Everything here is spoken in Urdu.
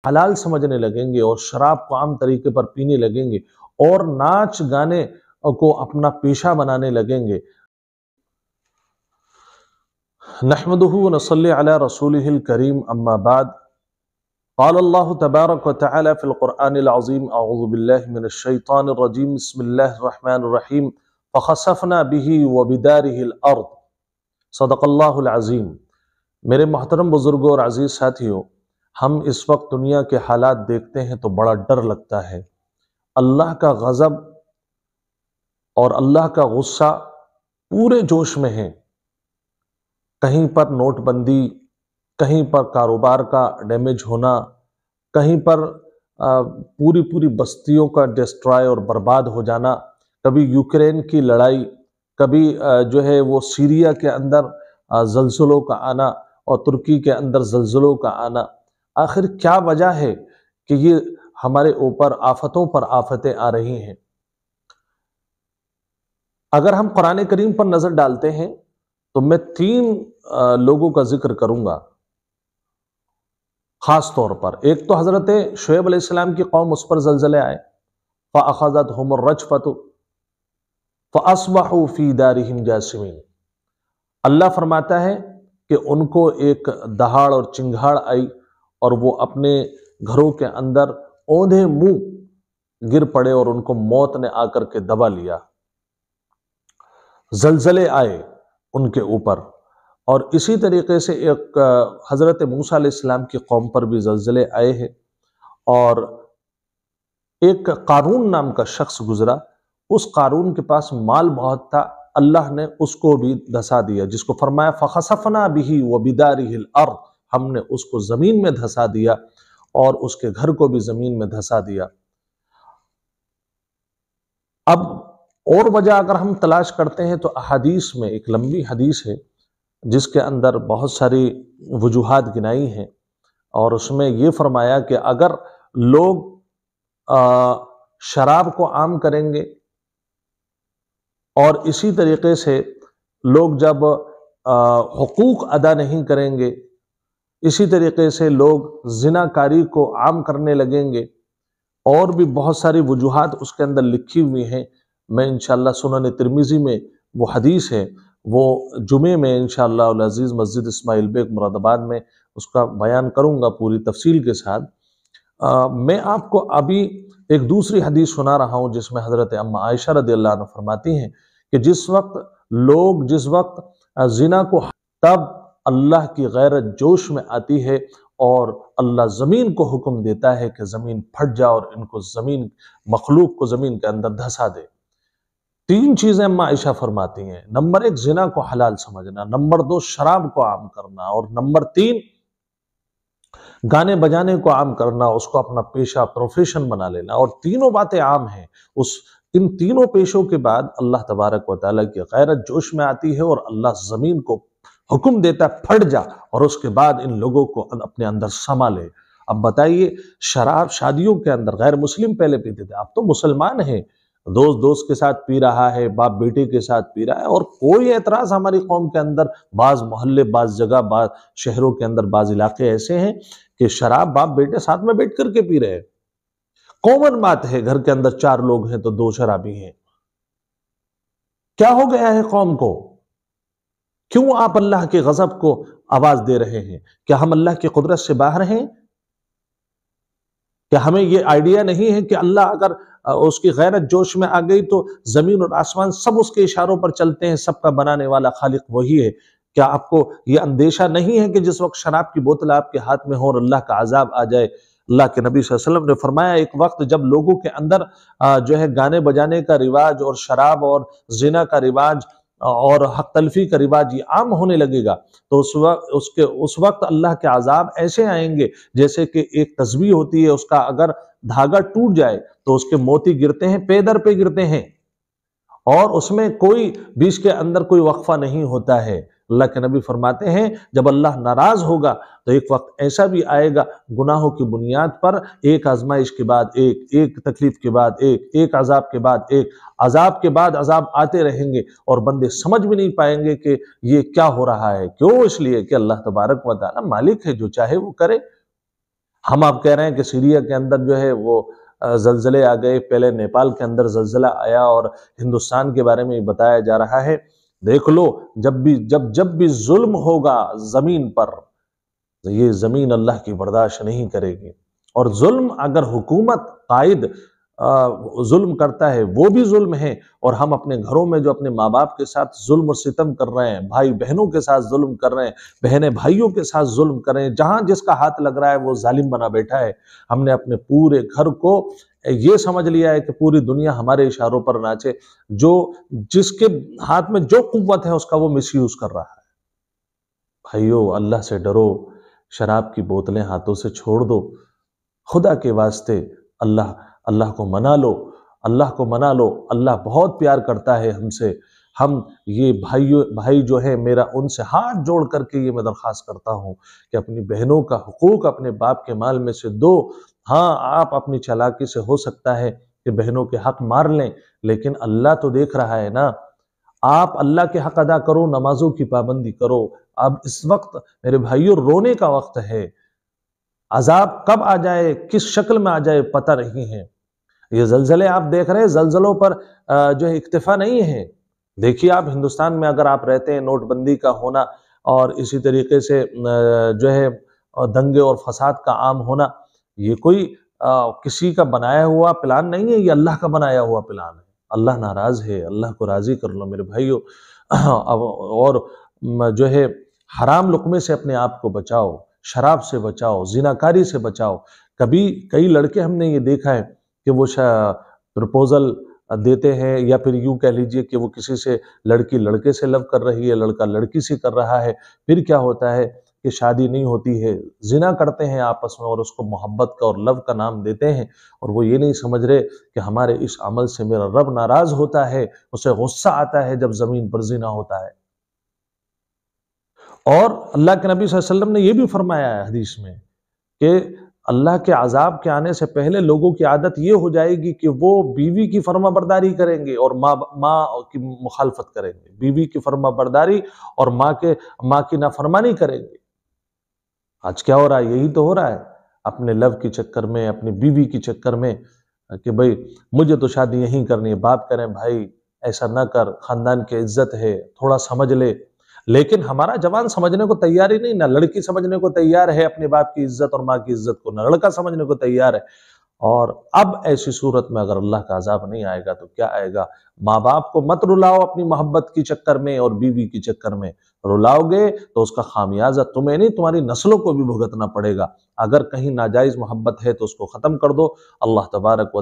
حلال سمجھنے لگیں گے اور شراب کو عام طریقے پر پینے لگیں گے اور ناچ گانے کو اپنا پیشہ بنانے لگیں گے۔ نحمدہ ونصلی علی رسولہ الکریم، اما بعد، قال اللہ تبارک وتعالی فی القرآن العظیم، اعوذ باللہ من الشیطان الرجیم، بسم اللہ الرحمن الرحیم، فخسفنا به وبدارہ الارض، صدق اللہ العظیم۔ میرے محترم بزرگوں اور عزیز ساتھیوں، ہم اس وقت دنیا کے حالات دیکھتے ہیں تو بڑا ڈر لگتا ہے۔ اللہ کا غضب اور اللہ کا غصہ پورے جوش میں ہے۔ کہیں پر نوٹ بندی، کہیں پر کاروبار کا ڈیمیج ہونا، کہیں پر پوری بستیوں کا ڈسٹرائے اور برباد ہو جانا، کبھی یوکرین کی لڑائی، کبھی جو ہے وہ سیریا کے اندر زلزلوں کا آنا اور ترکی کے اندر زلزلوں کا آنا۔ آخر کیا وجہ ہے کہ یہ ہمارے اوپر آفتوں پر آفتیں آ رہی ہیں؟ اگر ہم قرآن کریم پر نظر ڈالتے ہیں تو میں 3 لوگوں کا ذکر کروں گا خاص طور پر۔ ایک تو حضرت شعیب علیہ السلام کی قوم، اس پر زلزلے آئے، فَأَخَذَتْهُمُ الرَّجْفَةُ فَأَصْبَحُوا فِي دَارِهِمْ جَاثِمِينَ۔ اللہ فرماتا ہے کہ ان کو ایک دہاڑ اور چنگھاڑ آئی اور وہ اپنے گھروں کے اندر اوندھے منہ گر پڑے اور ان کو موت نے آ کر کے دبا لیا۔ زلزلے آئے ان کے اوپر، اور اسی طریقے سے ایک حضرت موسیٰ علیہ السلام کی قوم پر بھی زلزلے آئے ہیں، اور ایک قارون نام کا شخص گزرا، اس قارون کے پاس مال بہت تھا، اللہ نے اس کو بھی دھسا دیا، جس کو فرمایا فَخَسَفْنَا بِهِ وَبِدَارِهِ الْأَرْضِ، ہم نے اس کو زمین میں دھسا دیا اور اس کے گھر کو بھی زمین میں دھسا دیا۔ اب اور وجہ اگر ہم تلاش کرتے ہیں تو احادیث میں ایک لمبی حدیث ہے جس کے اندر بہت ساری وجوہات گنائی ہیں، اور اس میں یہ فرمایا کہ اگر لوگ شراب کو عام کریں گے اور اسی طریقے سے لوگ جب حقوق ادا نہیں کریں گے، اسی طریقے سے لوگ زنا کاری کو عام کرنے لگیں گے، اور بھی بہت ساری وجوہات اس کے اندر لکھی ہوئی ہیں۔ میں انشاءاللہ سنن ترمذی میں وہ حدیث ہے، وہ جمعے میں انشاءاللہ العزیز مسجد اسماعیل بیگ مراد آباد میں اس کا بیان کروں گا پوری تفصیل کے ساتھ۔ میں آپ کو ابھی ایک دوسری حدیث سنا رہا ہوں جس میں حضرت اما عائشہ رضی اللہ عنہ فرماتی ہیں کہ جس وقت زنا کو، تب اللہ کی غیرت جوش میں آتی ہے اور اللہ زمین کو حکم دیتا ہے کہ زمین پھٹ جا اور ان کو مخلوق کو زمین کے اندر دھسا دے۔ 3 چیزیں اما عائشہ فرماتی ہیں۔ نمبر 1 زنا کو حلال سمجھنا، نمبر 2 شراب کو عام کرنا، اور نمبر 3 گانے بجانے کو عام کرنا، اس کو اپنا پیشہ پروفیشن بنا لینا۔ اور تینوں باتیں عام ہیں۔ ان تینوں پیشوں کے بعد اللہ تبارک و تعالیٰ کی غیرت جوش میں آتی ہے اور اللہ زمین کو حکم دیتا ہے پھٹ جا، اور اس کے بعد ان لوگوں کو اپنے اندر سما لے۔ اب بتائیے، شراب شادیوں کے اندر غیر مسلم پہلے پیتے تھے، اب تو مسلمان ہیں، دوست کے ساتھ پی رہا ہے، باپ بیٹے کے ساتھ پی رہا ہے، اور کوئی اعتراض ہماری قوم کے اندر، بعض محلے، بعض جگہ، بعض شہروں کے اندر، بعض علاقے ایسے ہیں کہ شراب باپ بیٹے ساتھ میں بیٹھ کر کے پی رہے ہیں۔ کامن بات ہے، گھر کے اندر 4 لوگ ہیں تو 2 شرابی ہیں۔ کیا ہو گیا ہے قوم کو؟ کیوں آپ اللہ کے غضب کو آواز دے رہے ہیں؟ کیا ہم اللہ کی قدرت سے باہر ہیں؟ کیا ہمیں یہ آئیڈیا نہیں ہے کہ اللہ اگر اس کی غیرت جوش میں آ گئی تو زمین اور آسمان سب اس کے اشاروں پر چلتے ہیں، سب کا بنانے والا خالق وہی ہے؟ کیا آپ کو یہ اندیشہ نہیں ہے کہ جس وقت شراب کی بوتل آپ کے ہاتھ میں ہو اور اللہ کا عذاب آ جائے؟ اللہ کے نبی صلی اللہ علیہ وسلم نے فرمایا ایک وقت جب لوگوں کے اندر جو ہے گانے بجانے کا رواج اور شراب اور زنا کا رواج اور حق تلفی کا رواج یہ عام ہونے لگے گا، تو اس وقت اللہ کے عذاب ایسے آئیں گے جیسے کہ ایک تسبیح ہوتی ہے، اس کا اگر دھاگا ٹوٹ جائے تو اس کے موتی گرتے ہیں، پے در پہ گرتے ہیں، اور اس میں کوئی بیچ کے اندر کوئی وقفہ نہیں ہوتا ہے۔ اللہ کے نبی فرماتے ہیں جب اللہ ناراض ہوگا تو ایک وقت ایسا بھی آئے گا، گناہوں کی بنیاد پر ایک آزمائش کے بعد ایک تکلیف کے بعد ایک عذاب کے بعد ایک عذاب کے بعد عذاب آتے رہیں گے، اور بندے سمجھ بھی نہیں پائیں گے کہ یہ کیا ہو رہا ہے۔ کیوں؟ اس لیے کہ اللہ تبارک و تعالی مالک ہے، جو چاہے وہ کرے۔ ہم آپ کہہ رہے ہیں کہ سیریا کے اندر جو ہے وہ زلزلے آ گئے، پہلے نیپال کے اندر زلزلہ آیا اور ہندوستان کے بارے میں بتایا جا رہا ہے۔ دیکھ لو، جب بھی ظلم ہوگا زمین پر، یہ زمین اللہ کی برداشت نہیں کرے گی۔ اور ظلم اگر حکومت قائد ظلم کرتا ہے وہ بھی ظلم ہے، اور ہم اپنے گھروں میں جو اپنے ماں باپ کے ساتھ ظلم و ستم کر رہے ہیں، بھائی بہنوں کے ساتھ ظلم کر رہے ہیں، بہنیں بھائیوں کے ساتھ ظلم کر رہے ہیں، جہاں جس کا ہاتھ لگ رہا ہے وہ ظالم بنا بیٹھا ہے۔ ہم نے اپنے پورے گھر کو یہ سمجھ لیا ہے کہ پوری دنیا ہمارے اشاروں پر ناچے، جس کے ہاتھ میں جو قوت ہے اس کا وہ مس یوز کر رہا ہے۔ بھائیو، اللہ سے ڈرو، شراب کی بوتلیں ہاتھوں سے چھوڑ دو، خدا کے واسطے اللہ کو منا لو، اللہ کو منا لو۔ اللہ بہت پیار کرتا ہے ہم سے۔ ہم یہ بھائی جو ہے میرا، ان سے ہاتھ جوڑ کر کے یہ میں درخواست کرتا ہوں کہ اپنی بہنوں کا حقوق اپنے باپ کے مال میں سے دو۔ ہاں، آپ اپنی چالاکی سے ہو سکتا ہے کہ بہنوں کے حق مار لیں، لیکن اللہ تو دیکھ رہا ہے نا۔ آپ اللہ کے حق ادا کرو، نمازوں کی پابندی کرو۔ اب اس وقت میرے بھائیوں رونے کا وقت ہے۔ عذاب کب آ جائے، کس شکل میں آ جائے پتہ نہیں ہے۔ یہ زلزلے آپ دیکھ رہے ہیں، زلزلوں پر جو ہے اکتفا نہیں ہے۔ دیکھیے آپ ہندوستان میں اگر آپ رہتے ہیں، نوٹ بندی کا ہونا اور اسی طریقے سے جو ہے دنگے اور فساد کا عام ہونا، یہ کوئی کسی کا بنایا ہوا پلان نہیں ہے، یہ اللہ کا بنایا ہوا پلان ہے۔ اللہ ناراض ہے، اللہ کو راضی کر لو میرے بھائیوں۔ اور جو ہے حرام لقمے سے اپنے آپ کو بچاؤ، شراب سے بچاؤ، زناکاری سے بچاؤ۔ کئی لڑکے ہم نے یہ دیکھا ہے کہ وہ پرپوزل دیتے ہیں، یا پھر یوں کہہ لیجئے کہ وہ کسی سے، لڑکی لڑکے سے لو کر رہی ہے، لڑکا لڑکی سے کر رہا ہے، پھر کیا ہوتا ہے کہ شادی نہیں ہوتی ہے، زنا کرتے ہیں آپس میں اور اس کو محبت کا اور لو کا نام دیتے ہیں، اور وہ یہ نہیں سمجھ رہے کہ ہمارے اس عمل سے میرا رب ناراض ہوتا ہے، اسے غصہ آتا ہے جب زمین پر زنا ہوتا ہے۔ اور اللہ کے نبی صلی اللہ علیہ وسلم نے یہ بھی فرمایا ہے حدیث میں کہ اللہ کے عذاب کے آنے سے پہلے لوگوں کی عادت یہ ہو جائے گی کہ وہ بیوی کی فرما برداری کریں گے اور ماں کی مخالفت کریں گے، بیوی کی فرما برداری اور ماں کی نافرمانی کریں گے۔ آج کیا ہو رہا ہے؟ یہی تو ہو رہا ہے، اپنے لو کے چکر میں، اپنی بیوی کے چکر میں، کہ بھئی مجھے تو شادی یہیں کرنی ہے۔ باپ کریں بھائی ایسا نہ کر، خاندان کی عزت ہے، تھوڑا سمجھ لے۔ لیکن ہمارا جوان سمجھنے کو تیار ہی نہیں، نہ لڑکی سمجھنے کو تیار ہے اپنے باپ کی عزت اور ماں کی عزت کو، نہ لڑکا سمجھنے کو تیار ہے۔ اور اب ایسی صورت میں اگر اللہ کا عذاب نہیں آئے گا تو کیا آئے گا؟ ماں باپ کو مت رلاؤ اپنی محبت کی چکر میں اور بیوی کی چکر میں، رلاؤ گے تو اس کا خامیازہ تمہیں نہیں، تمہاری نسلوں کو بھی بھگتنا پڑے گا۔ اگر کہیں ناجائز محبت ہے تو اس کو ختم کر دو۔ اللہ تبارک و